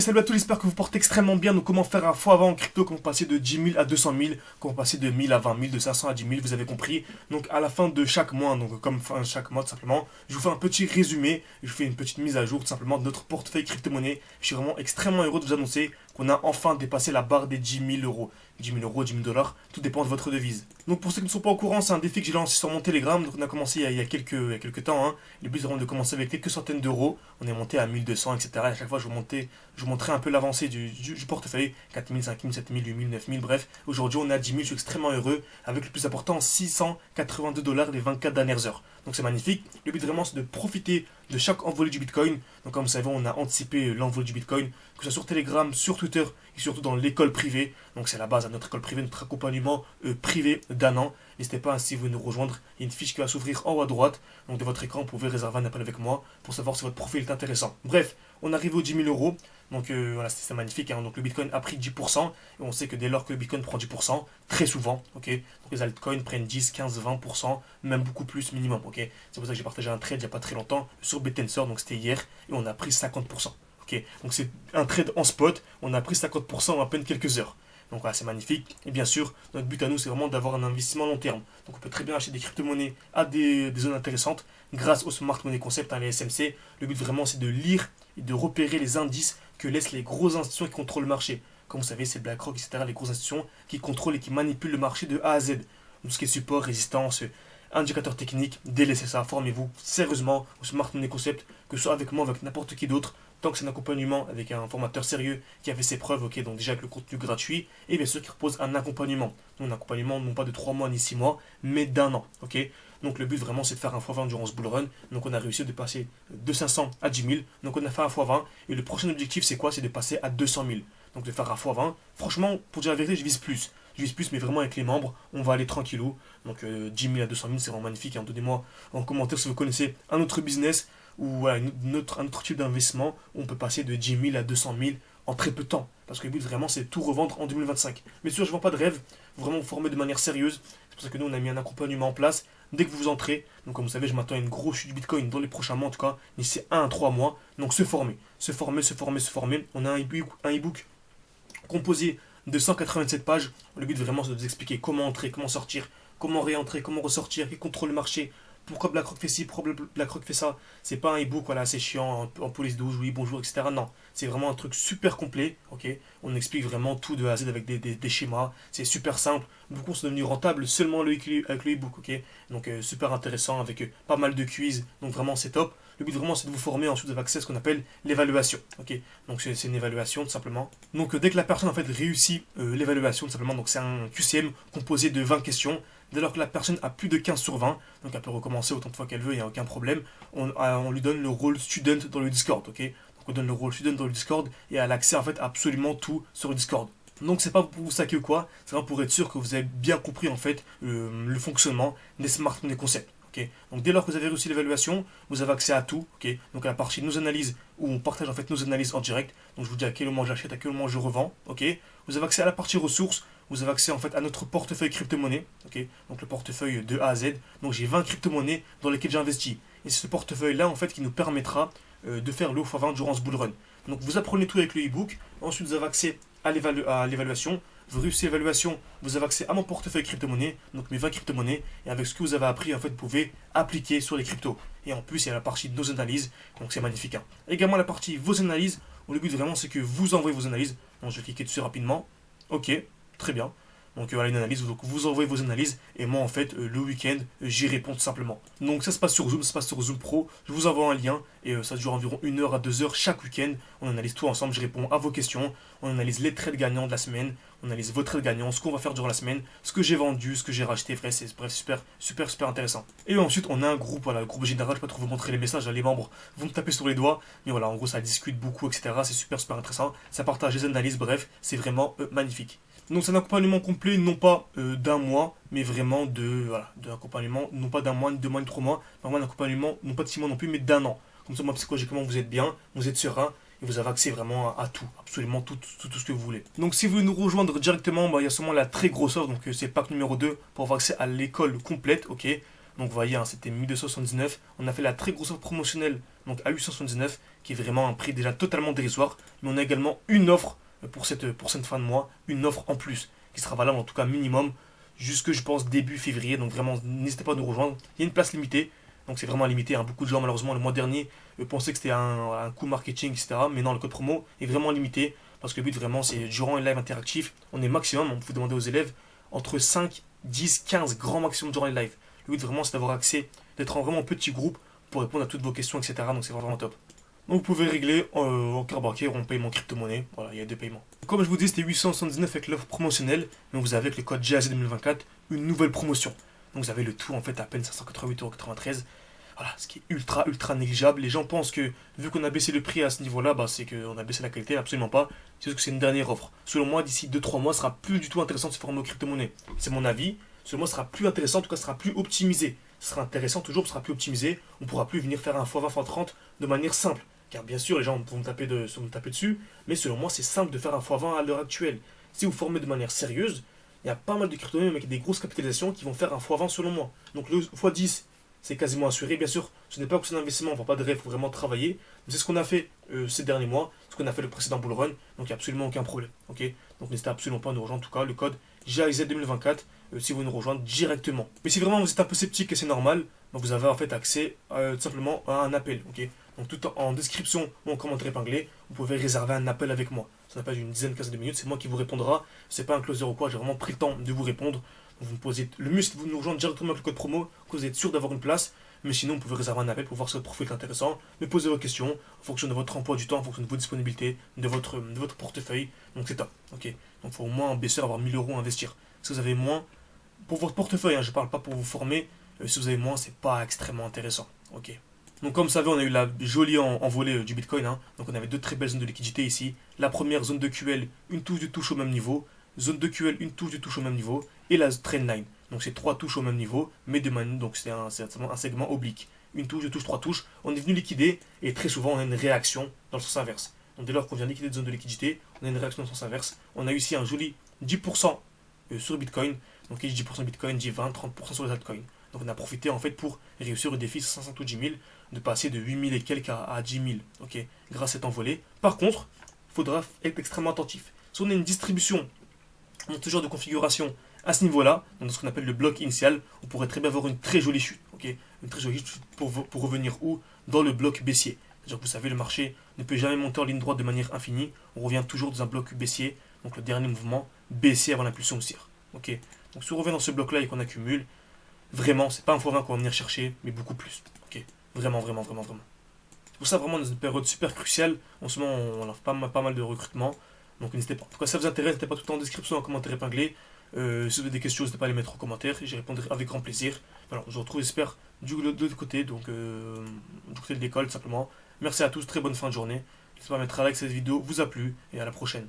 salut à tous, j'espère que vous portez extrêmement bien. Donc comment faire un fois avant en crypto, comment passer de 10 000 à 200 000, comment passer de 1000 à 20 000, de 500 à 10 000, vous avez compris. Donc à la fin de chaque mois, donc comme fin de chaque mois tout simplement, je vous fais un petit résumé, je vous fais une petite mise à jour tout simplement de notre portefeuille crypto-monnaie. Je suis vraiment extrêmement heureux de vous annoncer qu'on a enfin dépassé la barre des 10 000 euros. 10 000 euros, 10 000 dollars, tout dépend de votre devise. Donc pour ceux qui ne sont pas au courant, c'est un défi que j'ai lancé sur mon Telegram. Donc on a commencé il y a quelques temps. Le but c'est vraiment de commencer avec quelques centaines d'euros. On est monté à 1200, etc. Et à chaque fois je vous montrais un peu l'avancée du portefeuille. 4 000, 5 000, 7 000, 8 000, 9 000, bref. Aujourd'hui on est à 10 000, je suis extrêmement heureux. Avec le plus important, 682 dollars les 24 dernières heures. Donc c'est magnifique. Le but vraiment c'est de profiter de chaque envolée du Bitcoin. Donc comme vous savez, on a anticipé l'envolée du Bitcoin, que ce soit sur Telegram, sur Twitter et surtout dans l'école privée. Donc c'est la base à notre école privée, notre accompagnement privé d'un an. N'hésitez pas, si vous voulez nous rejoindre, il y a une fiche qui va s'ouvrir en haut à droite. Donc de votre écran, vous pouvez réserver un appel avec moi pour savoir si votre profil est intéressant. Bref, on arrive aux 10 000 euros. Donc voilà, c'est magnifique. Donc le Bitcoin a pris 10%. Et on sait que dès lors que le Bitcoin prend 10%, très souvent, donc les altcoins prennent 10, 15, 20%, même beaucoup plus minimum. C'est pour ça que j'ai partagé un trade il n'y a pas très longtemps sur BitTensor, donc c'était hier, et on a pris 50%. Donc c'est un trade en spot, on a pris 50% en à peine quelques heures. Donc voilà, c'est magnifique. Et bien sûr, notre but à nous, c'est vraiment d'avoir un investissement long terme. Donc on peut très bien acheter des crypto-monnaies à des zones intéressantes grâce au Smart Money Concept, les SMC. Le but vraiment, c'est de lire et de repérer les indices que laissent les grosses institutions qui contrôlent le marché. Comme vous savez, c'est BlackRock, etc., les grosses institutions qui contrôlent et qui manipulent le marché de A à Z. Tout ce qui est support, résistance, indicateur technique, délaissez ça, formez-vous sérieusement au Smart Money Concept, que ce soit avec moi, avec n'importe qui d'autre. Tant que c'est un accompagnement avec un formateur sérieux qui a fait ses preuves, donc déjà avec le contenu gratuit, et bien sûr qui propose un accompagnement. Donc un accompagnement non pas de 3 mois ni 6 mois, mais d'un an. Donc le but vraiment c'est de faire un x20 durant ce bull run. Donc on a réussi de passer de 500 à 10 000. Donc on a fait un x20. Et le prochain objectif c'est quoi? C'est de passer à 200 000. Donc de faire un x20. Franchement, pour dire la vérité, je vise plus. Je vise plus, mais vraiment avec les membres, on va aller tranquillou. Donc 10 000 à 200 000, c'est vraiment magnifique. Donnez-moi en commentaire si vous connaissez un autre business ou voilà, un autre type d'investissement où on peut passer de 10 000 à 200 000 en très peu de temps. Parce que le but vraiment c'est de tout revendre en 2025. Mais sûr, je ne vends pas de rêve, vraiment vous former de manière sérieuse. C'est pour ça que nous on a mis un accompagnement en place dès que vous entrez. Donc comme vous savez, je m'attends à une grosse chute du Bitcoin dans les prochains mois en tout cas, d'ici 1 à 3 mois. Donc se former. On a un e-book composé de 187 pages. Le but vraiment c'est de vous expliquer comment entrer, comment sortir, comment réentrer, comment ressortir, qui contrôle le marché. Pourquoi BlackRock fait ci, pourquoi BlackRock fait ça. C'est pas un e-book, voilà, c'est chiant, en police 12, oui, bonjour, etc. Non, c'est vraiment un truc super complet, On explique vraiment tout de A à Z avec des schémas, c'est super simple. Beaucoup sont devenus rentables seulement avec le e-book, Donc super intéressant avec pas mal de quiz, donc vraiment c'est top. Le but vraiment c'est de vous former, ensuite vous avez accès à ce qu'on appelle l'évaluation, Donc c'est une évaluation tout simplement. Donc dès que la personne en fait réussit l'évaluation tout simplement, donc c'est un QCM composé de 20 questions. Dès lors que la personne a plus de 15 sur 20, donc elle peut recommencer autant de fois qu'elle veut, il n'y a aucun problème, on lui donne le rôle student dans le Discord, Donc on donne le rôle student dans le Discord et elle a accès en fait à absolument tout sur le Discord. Donc c'est pas pour vous saquer ou quoi, c'est vraiment pour être sûr que vous avez bien compris en fait le fonctionnement des Smart Money Concepts. Donc dès lors que vous avez réussi l'évaluation, vous avez accès à tout. Donc à la partie nos analyses, où on partage en fait nos analyses en direct. Donc je vous dis à quel moment j'achète, à quel moment je revends. Vous avez accès à la partie ressources, vous avez accès en fait à notre portefeuille crypto-monnaie. Donc le portefeuille de A à Z. Donc j'ai 20 crypto-monnaies dans lesquelles j'investis. Et c'est ce portefeuille-là en fait qui nous permettra de faire le x20 durant ce bull run. Donc vous apprenez tout avec le e-book. Ensuite vous avez accès à l'évaluation. Vous réussissez l'évaluation, vous avez accès à mon portefeuille crypto-monnaie, donc mes 20 crypto-monnaies, et avec ce que vous avez appris, en fait, vous pouvez appliquer sur les cryptos. Et en plus, il y a la partie de nos analyses, donc c'est magnifique. Également la partie vos analyses, où le but vraiment c'est que vous envoyez vos analyses. Donc je vais cliquer dessus rapidement. Ok, très bien. Donc voilà une analyse, donc vous envoyez vos analyses et moi en fait le week-end j'y réponds tout simplement. Donc ça se passe sur Zoom, ça se passe sur Zoom Pro, je vous envoie un lien et ça dure environ 1 heure à 2 heures chaque week-end. On analyse tout ensemble, je réponds à vos questions, on analyse les trades gagnants de la semaine, on analyse vos trades gagnants, ce qu'on va faire durant la semaine, ce que j'ai vendu, ce que j'ai racheté, bref super intéressant. Et ensuite on a un groupe, voilà, le groupe général, je ne vais pas trop vous montrer les messages, les membres vont me taper sur les doigts, mais voilà en gros ça discute beaucoup etc, c'est super intéressant, ça partage les analyses, bref c'est vraiment magnifique. Donc c'est un accompagnement complet, non pas d'un mois, mais vraiment d'un accompagnement, non pas d'un mois, ni 2 mois, ni 3 mois, vraiment un accompagnement, non pas de 6 mois non plus, mais d'un an. Comme ça, moi, psychologiquement, vous êtes bien, vous êtes serein, et vous avez accès vraiment à tout, absolument tout ce que vous voulez. Donc si vous voulez nous rejoindre directement, il y a sûrement la très grosse offre, donc c'est pack numéro 2, pour avoir accès à l'école complète, Donc vous voyez, c'était 1279, on a fait la très grosse offre promotionnelle, donc à 879, qui est vraiment un prix déjà totalement dérisoire. Mais on a également une offre pour cette fin de mois, une offre en plus, qui sera valable en tout cas minimum jusque je pense début février. Donc vraiment, n'hésitez pas à nous rejoindre. Il y a une place limitée, donc c'est vraiment limité, hein. Beaucoup de gens malheureusement le mois dernier pensaient que c'était un coup marketing, etc. Mais non, le code promo est vraiment limité, parce que le but vraiment c'est durant les lives interactifs, on est maximum, on peut demander aux élèves entre 5, 10, 15 grands maximum durant les lives. Le but vraiment c'est d'avoir accès, d'être en vraiment petit groupe pour répondre à toutes vos questions, etc. Donc c'est vraiment top. Donc vous pouvez régler en carte bancaire ou en paiement crypto-monnaie. Voilà, il y a deux paiements. Comme je vous dis, c'était 879 avec l'offre promotionnelle, mais vous avez avec le code GAZ 2024 une nouvelle promotion. Donc vous avez le tout en fait à peine 588,93 €. Voilà, ce qui est ultra négligeable. Les gens pensent que vu qu'on a baissé le prix à ce niveau-là, bah, c'est qu'on a baissé la qualité. Absolument pas. C'est juste que c'est une dernière offre. Selon moi, d'ici 2-3 mois, ce sera plus du tout intéressant de se former aux crypto-monnaies. C'est mon avis. Selon moi, ce sera plus intéressant, en tout cas, ce sera plus optimisé. Ce sera intéressant toujours, ce sera plus optimisé. On ne pourra plus venir faire un x20, x30 de manière simple. Car bien sûr, les gens vont me taper, dessus, mais selon moi, c'est simple de faire un x20 à l'heure actuelle. Si vous formez de manière sérieuse, il y a pas mal de crypto-monnaies avec des grosses capitalisations qui vont faire un x20 selon moi. Donc le x10, c'est quasiment assuré. Bien sûr, ce n'est pas que c'est un investissement, on ne vend pas de rêve, il faut vraiment travailler. Mais c'est ce qu'on a fait ces derniers mois, ce qu'on a fait le précédent bull run, donc il n'y a absolument aucun problème. Ok, donc n'hésitez absolument pas à nous rejoindre, en tout cas, le code GAZ 2024, si vous nous rejoignez directement. Mais si vraiment vous êtes un peu sceptique et c'est normal, donc vous avez en fait accès tout simplement à un appel. Ok, donc tout en description ou en commentaire épinglé, vous pouvez réserver un appel avec moi. Ça n'a pas une dizaine, quinzaine de minutes, c'est moi qui vous répondra. C'est pas un closer ou quoi, j'ai vraiment pris le temps de vous répondre. Donc vous me posez le mieux, c'est de vous nous rejoindre directement avec le code promo, que vous êtes sûr d'avoir une place. Mais sinon, vous pouvez réserver un appel pour voir si votre profil est intéressant, me poser vos questions en fonction de votre emploi du temps, en fonction de vos disponibilités, de votre portefeuille. Donc c'est top. Ok. Donc il faut au moins en baisseur avoir 1000 € à investir. Si vous avez moins, pour votre portefeuille, hein, je ne parle pas pour vous former, si vous avez moins, c'est pas extrêmement intéressant. Ok. Donc comme vous savez, on a eu la jolie envolée du Bitcoin, hein. Donc on avait deux très belles zones de liquidité ici. La première, zone de QL, une touche de touche au même niveau. Zone de QL, une touche de touche au même niveau. Et la trendline. Donc c'est trois touches au même niveau, mais de manière, donc c'est un segment oblique. Une touche, deux touches, trois touches. On est venu liquider, et très souvent on a une réaction dans le sens inverse. Donc dès lors qu'on vient liquider de zone de liquidité, on a une réaction dans le sens inverse. On a eu ici un joli 10% sur Bitcoin. Donc qui dit 10% Bitcoin dit 20, 30% sur les altcoins. Donc on a profité en fait pour réussir le défi 510 000, de passer de 8 000 et quelques à 10 000, ok, grâce à cette envolée. Par contre, il faudra être extrêmement attentif. Si on a une distribution dans ce genre de configuration à ce niveau-là, dans ce qu'on appelle le bloc initial, on pourrait très bien avoir une très jolie chute, ok, une très jolie chute pour revenir où? Dans le bloc baissier. C'est-à-dire que vous savez, le marché ne peut jamais monter en ligne droite de manière infinie, on revient toujours dans un bloc baissier, donc le dernier mouvement baissier avant l'impulsion haussière. Ok, donc si on revient dans ce bloc-là et qu'on accumule, vraiment, c'est pas un x20 qu'on va venir chercher, mais beaucoup plus. Ok, vraiment. C'est pour ça, vraiment, dans une période super cruciale, en ce moment, on lance pas mal de recrutement, donc n'hésitez pas. En tout cas, si ça vous intéresse, n'hésitez pas tout le temps en description, en commentaire épinglé. Si vous avez des questions, n'hésitez pas à les mettre en commentaire, et j'y répondrai avec grand plaisir. Alors, je vous retrouve, j'espère, de l'autre côté, donc du côté de l'école, tout simplement. Merci à tous, très bonne fin de journée. N'hésitez pas à mettre un like si cette vidéo vous a plu, et à la prochaine.